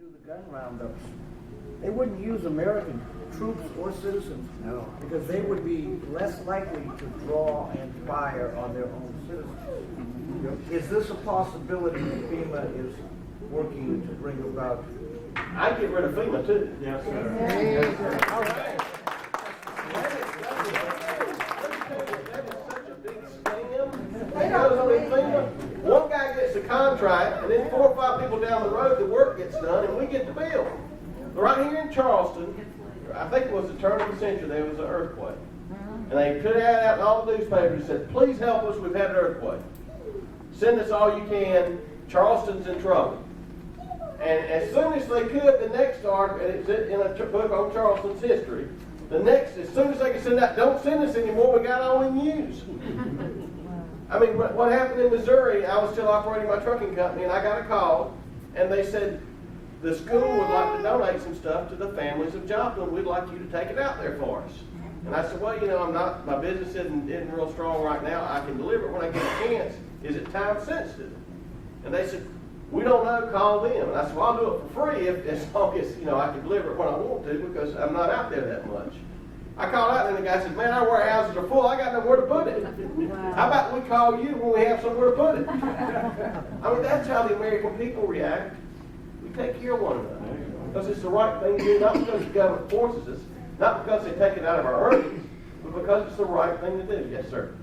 do the gun roundups, they wouldn't use American troops or citizens. No. Because they would be less likely to draw and fire on their own citizens. Is this a possibility that FEMA is working to bring about? I'd get rid of FEMA too. Yes, sir. All right. That is such a big scam. That goes on in FEMA. One guy gets a contract, and then 4 or 5 people down the road, the work gets done, and we get the bill. Right here in Charleston, I think it was the turn of the century, there was an earthquake. And they put it out in all the newspapers and said, please help us, we've had an earthquake. Send us all you can, Charleston's in trouble. And as soon as they could, the next article, and it's in a book on Charleston's history, as soon as they could send that, don't send us anymore, we got all in news. I mean, what happened in Missouri, I was still operating my trucking company, and I got a call, and they said, the school would like to donate some stuff to the families of Joplin. We'd like you to take it out there for us. And I said, well, my business isn't real strong right now. I can deliver it when I get a chance. Is it time sensitive? And they said, we don't know, call them. And I said, well, I'll do it for free as long as, I can deliver it when I want to because I'm not out there that much. I called out and the guy said, man, our warehouses are full. I got nowhere to put it. Wow. How about we call you when we have somewhere to put it? I mean, that's how the American people react. We take care of one another. Because it's the right thing to do, not because the government forces us, not because they take it out of our earnings, but because it's the right thing to do. Yes, sir.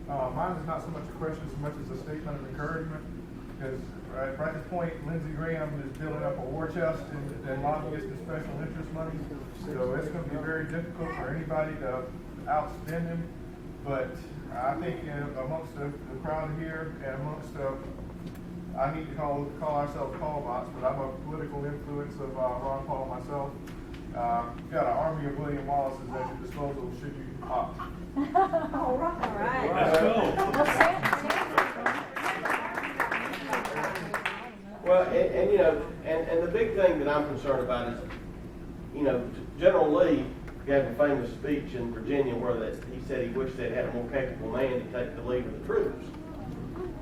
Mine is not so much a question as much as a statement of encouragement. Because right at this point, Lindsey Graham is building up a war chest and lobbyists and special interest money. So it's going to be very difficult for anybody to outspend him. But I think amongst the crowd here and amongst I hate to call ourselves call bots, but I'm a political influence of Ron Paul myself. You've got an army of William Wallace's at your disposal should you opt. All right. Let's go. Well, and the big thing that I'm concerned about is, General Lee gave a famous speech in Virginia where he said he wished they'd had a more capable man to take the lead of the troops.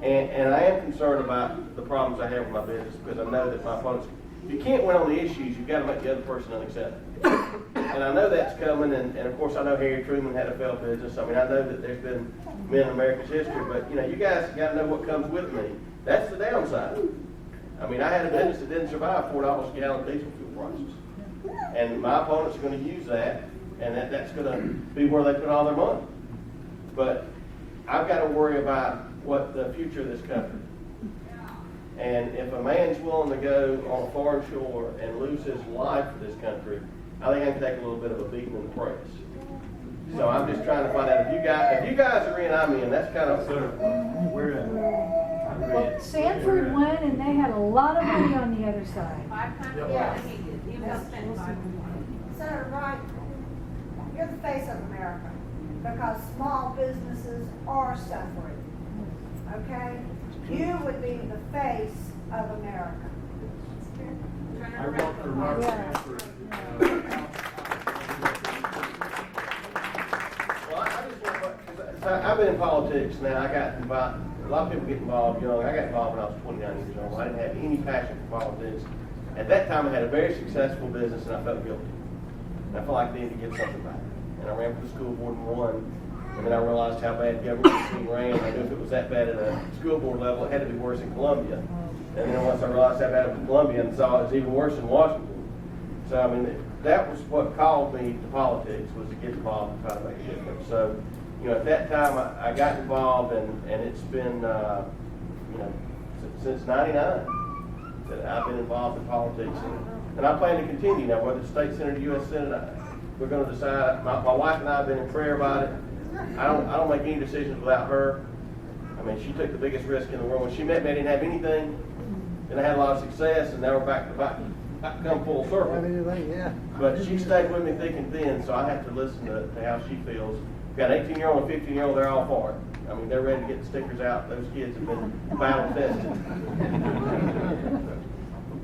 And I am concerned about the problems I have with my business because I know that my opponents, if you can't win on the issues, you've got to make the other person unacceptable. And I know that's coming, and of course I know Harry Truman had a failed business. I mean, I know that there's been men in America's history, but you guys got to know what comes with me. That's the downside. I mean, I had a business that didn't survive $4 a gallon diesel fuel prices. And my opponents are going to use that, and that's going to be where they put all their money. But I've got to worry about what the future of this country. And if a man's willing to go on a foreign shore and lose his life for this country, I think I can take a little bit of a beating in the press. So I'm just trying to find out if you guys are in, I'm in. That's kind of We're in. Well, Sanford won, and they had a lot of money on the other side. 500 more than he did. He was spent 500. Senator Wright, you're the face of America because small businesses are suffering. Okay? You would be the face of America. I work for Robert Sanford. Well, I just want to, I've been in politics now. I got involved. A lot of people get involved young. I got involved when I was 29 years old. I didn't have any passion for politics. At that time, I had a very successful business, and I felt guilty. And I felt like I needed to give something back. And I ran for the school board and won. And then I realized how bad government was being ran. I knew if it was that bad at a school board level, it had to be worse in Columbia. And then once I realized how bad it was in Columbia and saw it was even worse in Washington. So, I mean, that was what called me to politics, was to get involved and try to make a difference. So, at that time, I got involved, and it's been, since '99 that I've been involved in politics. And I plan to continue now, whether it's state senator, U.S. Senate, we're going to decide. My wife and I have been in prayer about it. I don't make any decisions without her. I mean, she took the biggest risk in the world. When she met me, I didn't have anything, and I had a lot of success, and now we're back to come full circle. Yeah. But she stayed with me thick and thin, so I have to listen to how she feels. We've got an 18-year-old and a 15-year-old, they're all for it. I mean, they're ready to get the stickers out. Those kids have been battle tested.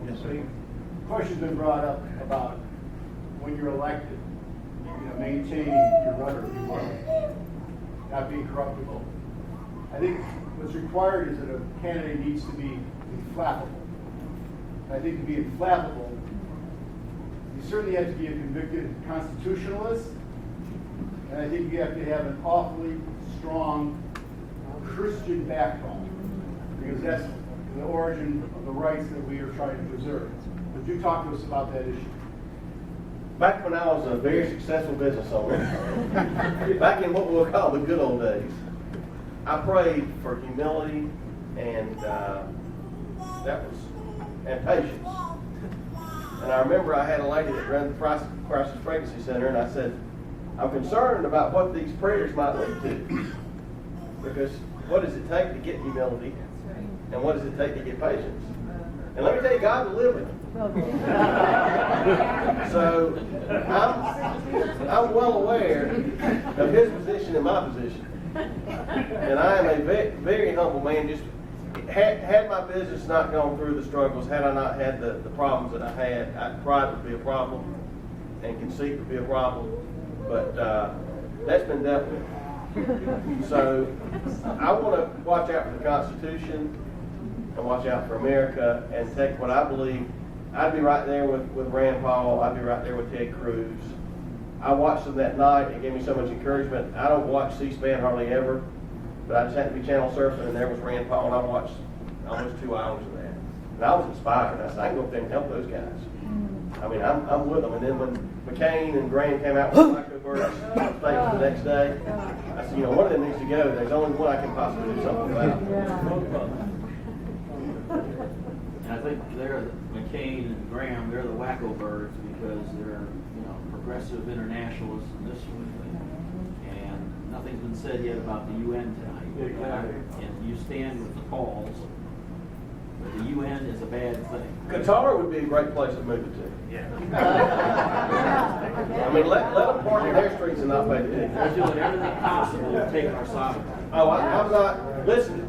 Yes, sir. Question's been brought up about when you're elected, maintain your rudder, if you will, not being corruptible. I think what's required is that a candidate needs to be inflammable. I think to be inflammable, certainly have to be a convicted constitutionalist, and I think you have to have an awfully strong Christian backbone, because that's the origin of the rights that we are trying to preserve. Would you talk to us about that issue? Back when I was a very successful business owner, back in what we'll call the good old days, I prayed for humility and and patience. And I remember I had a lady that ran the Crisis Pregnancy Center, and I said, I'm concerned about what these prayers might lead to. Because what does it take to get humility? And what does it take to get patience? And let me tell you, God delivered. So I'm well aware of his position and my position. And I am a very humble man. Just had my business not gone through the struggles, had I not had the problems that I had, pride would be a problem and conceit would be a problem. But that's been dealt with. So I want to watch out for the Constitution and watch out for America and take what I believe. I'd be right there with Rand Paul. I'd be right there with Ted Cruz. I watched them that night. It gave me so much encouragement. I don't watch C-SPAN hardly ever, but I just happened to be channel surfing, and there was Rand Paul, and I watched almost 2 hours of that. And I was inspired. I said, I can go up there and help those guys. I mean, I'm with them. And then when McCain and Graham came out with microbursts statements the next day, I said, one of them needs to go. There's only one I can possibly do something about. And I think McCain and Graham, they're the wacko birds because they're, progressive internationalists and this sort of thing. And nothing's been said yet about the UN tonight. Exactly. And you stand with the Pauls, but the UN is a bad thing. Qatar would be a great place to move it to. Yeah. I mean, let them park in their streets and not pay the ticket. They're doing everything possible to take our sovereignty. Oh, I'm not, listen,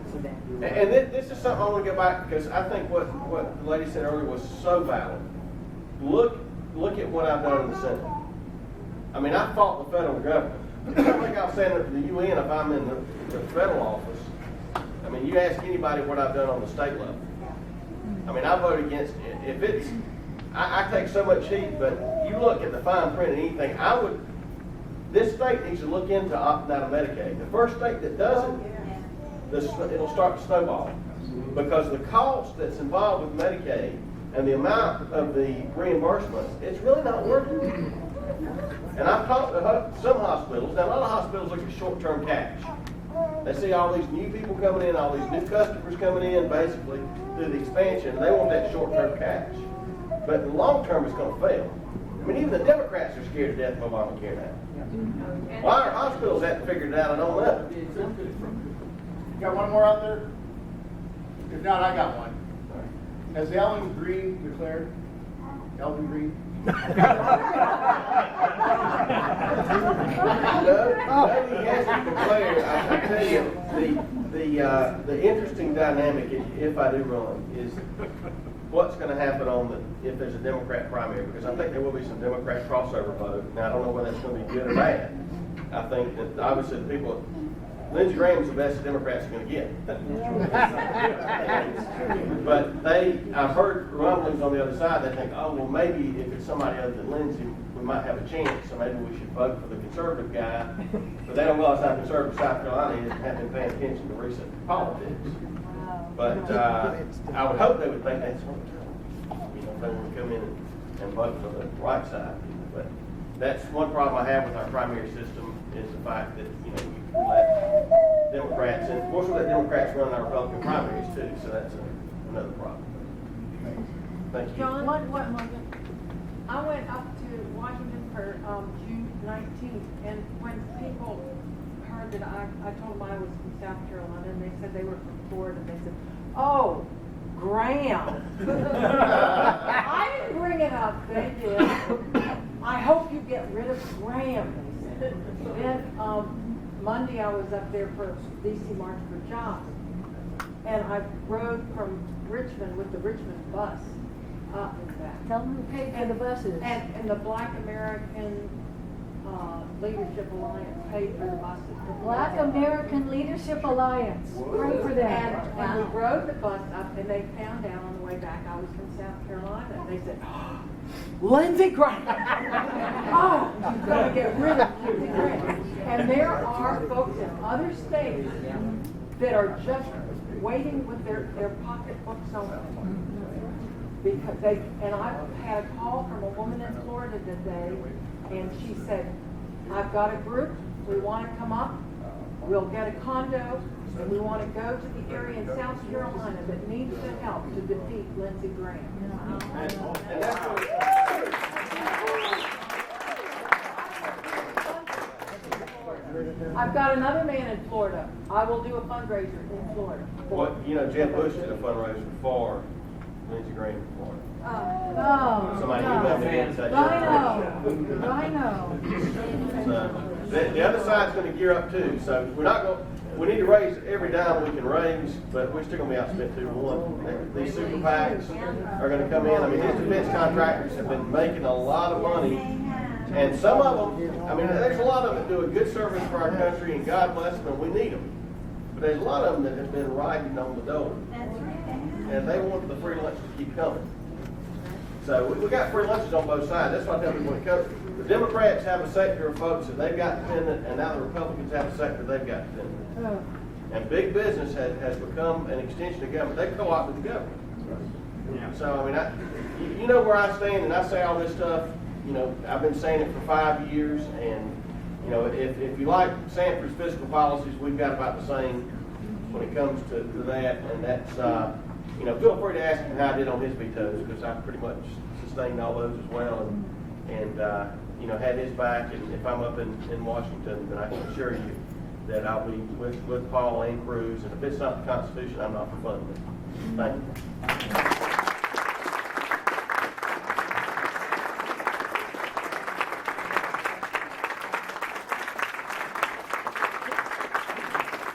and this is something I want to go back, because I think what the lady said earlier was so valid. Look at what I've done in the Senate. I mean, I fought the federal government. I don't think I'll stand up to the UN if I'm in the federal office. I mean, you ask anybody what I've done on the state level. I mean, I vote against it. If it's, I take so much heat, but you look at the fine print and anything, this state needs to look into opting out of Medicaid. The first state that doesn't, it'll start to snowball. Because the cost that's involved with Medicaid and the amount of the reimbursements, it's really not worth it. And I've talked to some hospitals. Now, a lot of hospitals look at short-term cash. They see all these new people coming in, all these new customers coming in, basically, through the expansion, and they want that short-term cash. But in the long term, it's going to fail. I mean, even the Democrats are scared to death of Obamacare now. Why our hospitals haven't figured it out, I don't know. Got one more out there? If not, I got one. Has Alan Green declared? Alvin Green? No, he hasn't declared. I tell you, the interesting dynamic, if I do run, is what's going to happen if there's a Democrat primary, because I think there will be some Democrat crossover vote. Now, I don't know whether that's going to be good or bad. I think that obviously the people, Lindsey Graham's the best Democrats are going to get. But I've heard rumblings on the other side. They think, oh, well, maybe if it's somebody other than Lindsey, we might have a chance, so maybe we should vote for the conservative guy. But they don't realize how conservative South Carolina is and haven't been paying attention to recent politics. But I would hope they would think that's what if they want to come in and vote for the right side. But that's one problem I have with our primary system is the fact that, we let Democrats, and of course we let Democrats run our Republican primaries too, so that's another problem. Thank you. John, one moment. I went up to Washington for June 19th, and when people heard that I told them I was from South Carolina, and they said they were from Florida, and they said, oh, Graham. I didn't bring it up, they did. I hope you get rid of Graham, they said. Then Monday I was up there for DC March for Jobs, and I rode from Richmond with the Richmond bus up and back. Tell them who paid for the buses. And the Black American Leadership Alliance paid for the buses. The Black American Leadership Alliance. Pray for them. And we rode the bus up, and they found out on the way back I was from South Carolina. And they said, oh, Lindsey Graham. Oh, you've got to get rid of Lindsey Graham. And there are folks in other states that are just waiting with their pocketbooks open. Because and I had a call from a woman in Florida today, and she said, I've got a group, we want to come up, we'll get a condo, and we want to go to the area in South Carolina that needs the help to defeat Lindsey Graham. And that's what I've got another man in Florida. I will do a fundraiser in Florida. Jeb Bush did a fundraiser for Lindsey Graham in Florida. No, Somebody no. emailed me and said, I know. So, the other side's gonna gear up too, so we need to raise every dime we can raise, but we're still gonna be outspent 2-1. These super PACs are gonna come in. I mean, these defense contractors have been making a lot of money, and some of them, I mean, there's a lot of them that do a good service for our country, and God bless them, and we need them. But there's a lot of them that have been riding on the dole, and they want the free lunch to keep coming. So we got free lunches on both sides. That's why I tell people when it comes, the Democrats have a sector of folks that they've got dependent, and now the Republicans have a sector they've got dependent. And big business has become an extension of government. They co-opt with the government. So, I mean, you know where I stand, and I say all this stuff, you know, I've been saying it for 5 years, and, you know, if you like Sanford's fiscal policies, we've got about the same when it comes to that, and that's, you know, feel free to ask him how I did on his vetoes, because I pretty much sustained all those as well, and you know, had his back, and if I'm up in Washington, then I can assure you that I'll be with Paul and Cruz, and if it's not the Constitution, I'm not for funding it. Thank you.